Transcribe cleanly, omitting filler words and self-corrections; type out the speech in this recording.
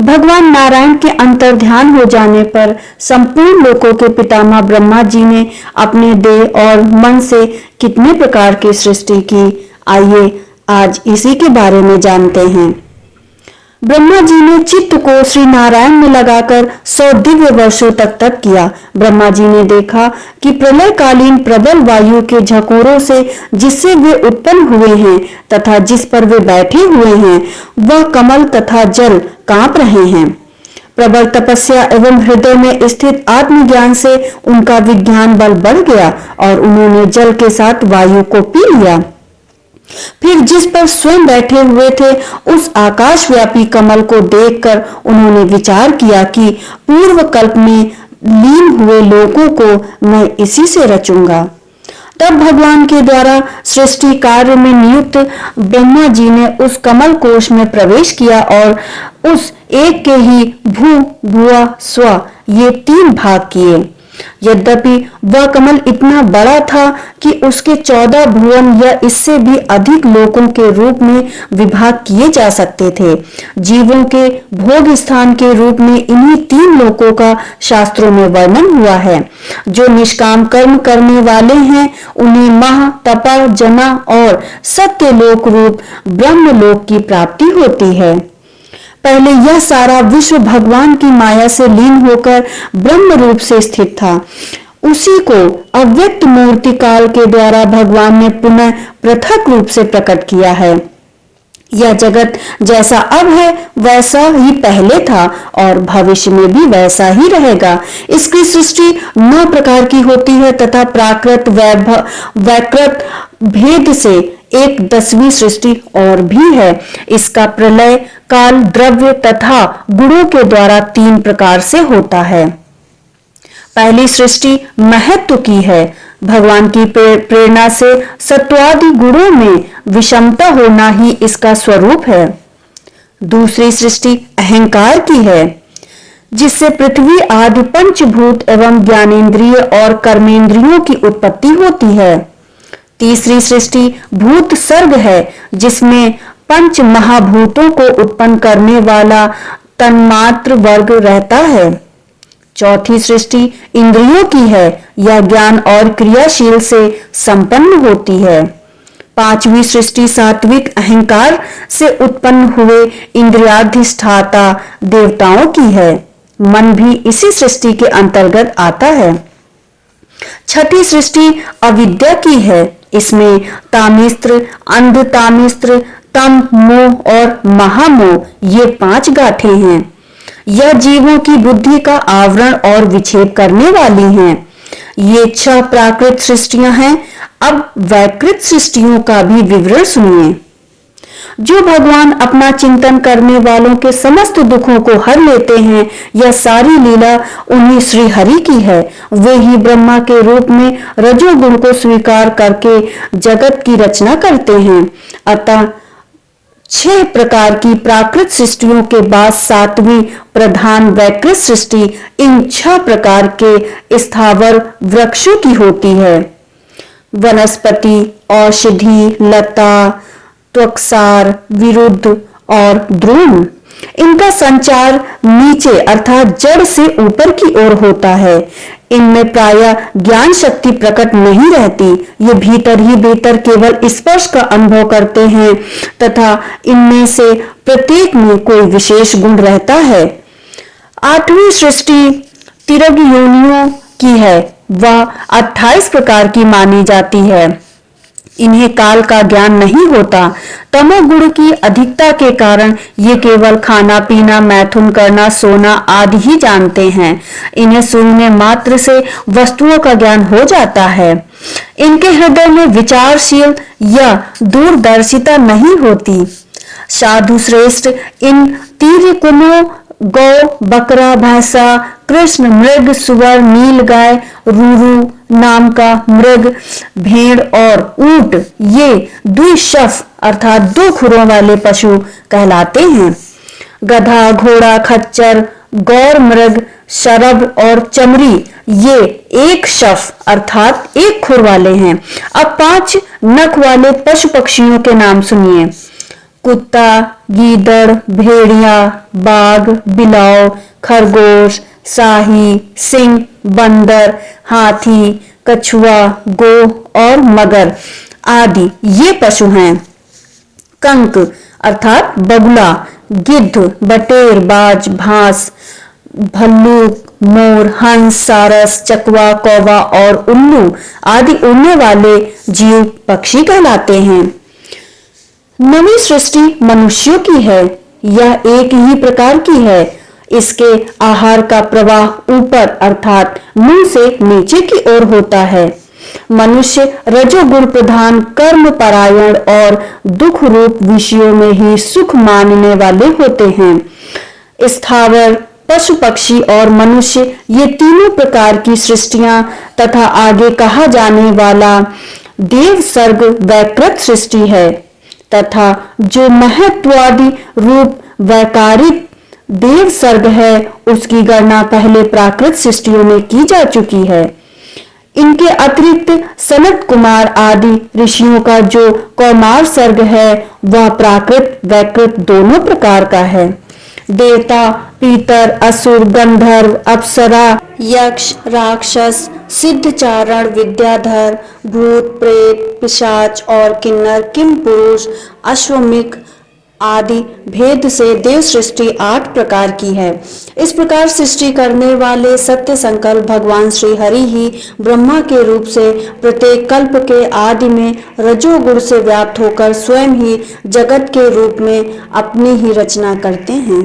भगवान नारायण के अंतर्ध्यान हो जाने पर संपूर्ण लोकों के पितामह ब्रह्मा जी ने अपने देह और मन से कितने प्रकार की सृष्टि की, आइए आज इसी के बारे में जानते हैं। ब्रह्मा जी ने चित्त को श्री नारायण में लगाकर 100 दिव्य वर्षों तक तप किया। ब्रह्मा जी ने देखा कि प्रलयकालीन प्रबल वायु के झकोरों से जिससे वे उत्पन्न हुए हैं तथा जिस पर वे बैठे हुए हैं वह कमल तथा जल कांप रहे हैं। प्रबल तपस्या एवं हृदय में स्थित आत्मज्ञान से उनका विज्ञान बल बढ़ गया और उन्होंने जल के साथ वायु को पी लिया। फिर जिस पर स्वयं बैठे हुए थे उस आकाशव्यापी कमल को देखकर उन्होंने विचार किया कि पूर्व कल्प में लीन हुए लोगों को मैं इसी से रचूंगा। तब भगवान के द्वारा सृष्टि कार्य में नियुक्त ब्रह्मा जी ने उस कमल कोश में प्रवेश किया और उस एक के ही भू भुआ स्व ये 3 भाग किए। यद्यपि वह कमल इतना बड़ा था कि उसके 14 भुवन या इससे भी अधिक लोकों के रूप में विभाग किए जा सकते थे। जीवों के भोग स्थान के रूप में इन्हीं 3 लोकों का शास्त्रों में वर्णन हुआ है। जो निष्काम कर्म करने वाले हैं उन्हें मह, तपा, जना और सत्य लोक रूप ब्रह्म लोक की प्राप्ति होती है। पहले यह सारा विश्व भगवान की माया से लीन होकर ब्रह्म रूप से स्थित था। उसी को अव्यक्त मूर्ति काल के द्वारा भगवान ने पुनः पृथक रूप से प्रकट किया है। यह जगत जैसा अब है वैसा ही पहले था और भविष्य में भी वैसा ही रहेगा। इसकी सृष्टि 9 प्रकार की होती है तथा प्राकृत वैकृत भेद से एक 10वीं सृष्टि और भी है। इसका प्रलय काल द्रव्य तथा गुणों के द्वारा 3 प्रकार से होता है। पहली सृष्टि महत्व की है। भगवान की प्रेरणा से सत्वादि गुणों में विषमता होना ही इसका स्वरूप है। दूसरी सृष्टि अहंकार की है जिससे पृथ्वी आदि पंचभूत एवं ज्ञानेंद्रिय और कर्मेंद्रियों की उत्पत्ति होती है। तीसरी सृष्टि भूत सर्ग है जिसमें 5 महाभूतों को उत्पन्न करने वाला तन्मात्र वर्ग रहता है। चौथी सृष्टि इंद्रियों की है, यह ज्ञान और क्रियाशील से संपन्न होती है। 5वीं सृष्टि सात्विक अहंकार से उत्पन्न हुए इंद्रियाधिष्ठाता देवताओं की है। मन भी इसी सृष्टि के अंतर्गत आता है। 6ठी सृष्टि अविद्या की है। इसमें तामिस्त्र, अंधतामिस्त्र, तम, मोह और महामोह ये 5 गांठें हैं। यह जीवों की बुद्धि का आवरण और विक्षेप करने वाली हैं। ये 6 प्राकृत सृष्टियां हैं। अब वैकृत सृष्टियों का भी विवरण सुनिए। जो भगवान अपना चिंतन करने वालों के समस्त दुखों को हर लेते हैं, यह सारी लीला उन्हीं श्री हरि की है। वे ही ब्रह्मा के रूप में रजोगुण को स्वीकार करके जगत की रचना करते हैं। अतः 6 प्रकार की प्राकृत सृष्टियों के बाद 7वीं प्रधान वैकृत सृष्टि इन 6 प्रकार के स्थावर वृक्षों की होती है। वनस्पति, औषधि, लता, त्वक्सार, विरुद्ध और द्रोण। इनका संचार नीचे अर्थात जड़ से ऊपर की ओर होता है। इनमें प्रायः ज्ञान शक्ति प्रकट नहीं रहती। ये भीतर ही भीतर केवल स्पर्श का अनुभव करते हैं तथा इनमें से प्रत्येक में कोई विशेष गुण रहता है। 8वीं सृष्टि तिरग योनियों की है। वह 28 प्रकार की मानी जाती है। इन्हें काल का ज्ञान नहीं होता। तमोगुण की अधिकता के कारण ये केवल खाना पीना, मैथुन करना, सोना आदि ही जानते हैं। इन्हें सूंघने मात्र से वस्तुओं का ज्ञान हो जाता है। इनके हृदय में विचारशील या दूरदर्शिता नहीं होती। साधु श्रेष्ठ इन तीर्यकुलों गौ, बकरा, भैंसा, कृष्ण, मृग, सुअर, नीलगाय, रूरू नाम का मृग, भेड़ और ऊंट ये द्विशफ अर्थात 2 खुरों वाले पशु कहलाते हैं। गधा, घोड़ा, खच्चर, गौर मृग, शरभ और चमरी ये 1 शफ अर्थात 1 खुर वाले हैं। अब 5 नख वाले पशु पक्षियों के नाम सुनिए। कुत्ता, गीदड़, भेड़िया, बाघ, बिलाव, खरगोश, शाही, सिंह, बंदर, हाथी, कछुआ, गो और मगर आदि ये पशु हैं। कंक अर्थात बगुला, गिद्ध, बटेर, बाज, भांस, भल्लूक, मोर, हंस, सारस, चकवा, कौवा और उल्लू आदि उड़ने वाले जीव पक्षी कहलाते हैं। नवी सृष्टि मनुष्यों की है। यह एक ही प्रकार की है। इसके आहार का प्रवाह ऊपर अर्थात मुंह से नीचे की ओर होता है। मनुष्य रजोगुण प्रधान, कर्म परायण और दुख रूप विषयों में ही सुख मानने वाले होते हैं। स्थावर, पशु पक्षी और मनुष्य ये तीनों प्रकार की सृष्टियां तथा आगे कहा जाने वाला देव सर्ग वैकृत सृष्टि है तथा जो महत्वादि रूप वैकारिक देव सर्ग है उसकी गणना पहले प्राकृत सृष्टियों में की जा चुकी है। इनके अतिरिक्त सनत कुमार आदि ऋषियों का जो कौमार सर्ग है वह प्राकृत वैकृत दोनों प्रकार का है। देवता, पीतर, असुर, गंधर्व, अप्सरा, यक्ष, राक्षस, सिद्धचारण, विद्याधर, भूत, प्रेत, पिशाच और किन्नर, किम पुरुष, अश्वमिक आदि भेद से देव सृष्टि 8 प्रकार की है। इस प्रकार सृष्टि करने वाले सत्य संकल्प भगवान श्री हरि ही ब्रह्मा के रूप से प्रत्येक कल्प के आदि में रजोगुण से व्याप्त होकर स्वयं ही जगत के रूप में अपनी ही रचना करते हैं।